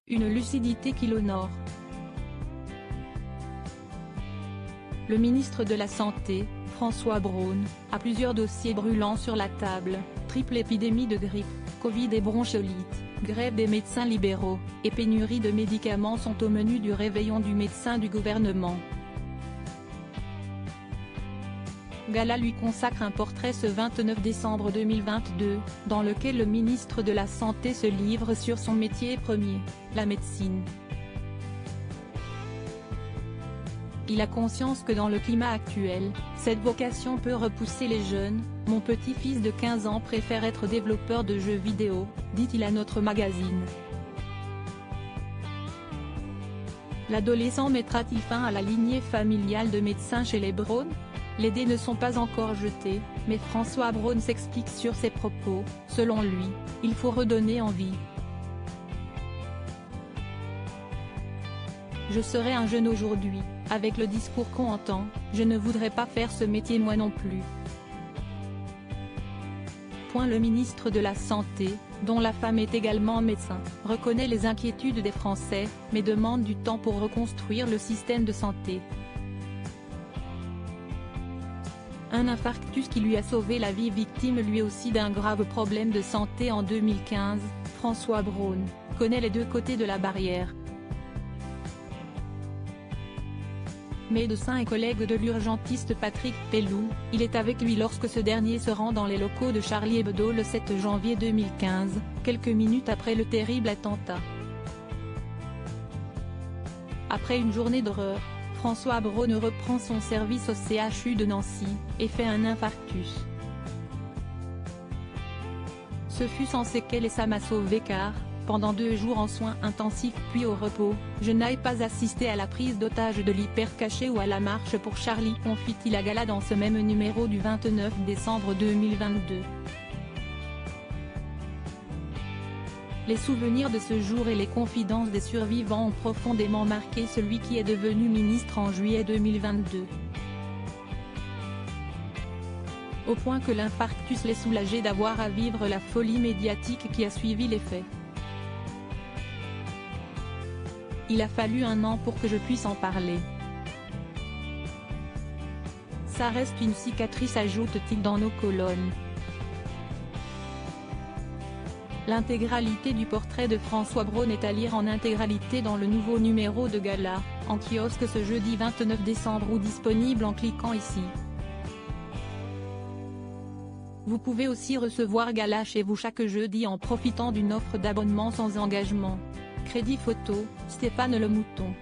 Une lucidité qui l'honore. Le ministre de la Santé, François Braun, a plusieurs dossiers brûlants sur la table: triple épidémie de grippe, Covid et bronchiolite, grève des médecins libéraux, et pénurie de médicaments sont au menu du réveillon du médecin du gouvernement. Gala lui consacre un portrait ce 29 décembre 2022, dans lequel le ministre de la Santé se livre sur son métier premier, la médecine. Il a conscience que dans le climat actuel, cette vocation peut repousser les jeunes. « Mon petit-fils de 15 ans préfère être développeur de jeux vidéo », dit-il à notre magazine. L'adolescent mettra-t-il fin à la lignée familiale de médecins chez les Braun? Les dés ne sont pas encore jetés, mais François Braun s'explique sur ses propos. Selon lui, il faut redonner envie. Je serais un jeune aujourd'hui, avec le discours qu'on entend, je ne voudrais pas faire ce métier moi non plus. Le ministre de la Santé, dont la femme est également médecin, reconnaît les inquiétudes des Français, mais demande du temps pour reconstruire le système de santé. Un infarctus qui lui a sauvé la vie, victime lui aussi d'un grave problème de santé en 2015, François Braun connaît les deux côtés de la barrière. Médecin et collègue de l'urgentiste Patrick Pelloux, il est avec lui lorsque ce dernier se rend dans les locaux de Charlie Hebdo le 7 janvier 2015, quelques minutes après le terrible attentat. Après une journée d'horreur, François Braun reprend son service au CHU de Nancy, et fait un infarctus. Ce fut sans séquelles et ça m'a sauvé car, pendant 2 jours en soins intensifs puis au repos, je n'ai pas assisté à la prise d'otage de l'hypercaché ou à la marche pour Charlie, confie-t-il à Gala dans ce même numéro du 29 décembre 2022. Les souvenirs de ce jour et les confidences des survivants ont profondément marqué celui qui est devenu ministre en juillet 2022. Au point que l'infarctus l'ait soulagé d'avoir à vivre la folie médiatique qui a suivi les faits. Il a fallu 1 an pour que je puisse en parler. Ça reste une cicatrice, ajoute-t-il dans nos colonnes. L'intégralité du portrait de François Braun est à lire en intégralité dans le nouveau numéro de Gala, en kiosque ce jeudi 29 décembre ou disponible en cliquant ici. Vous pouvez aussi recevoir Gala chez vous chaque jeudi en profitant d'une offre d'abonnement sans engagement. Crédit photo, Stéphane Le Mouton.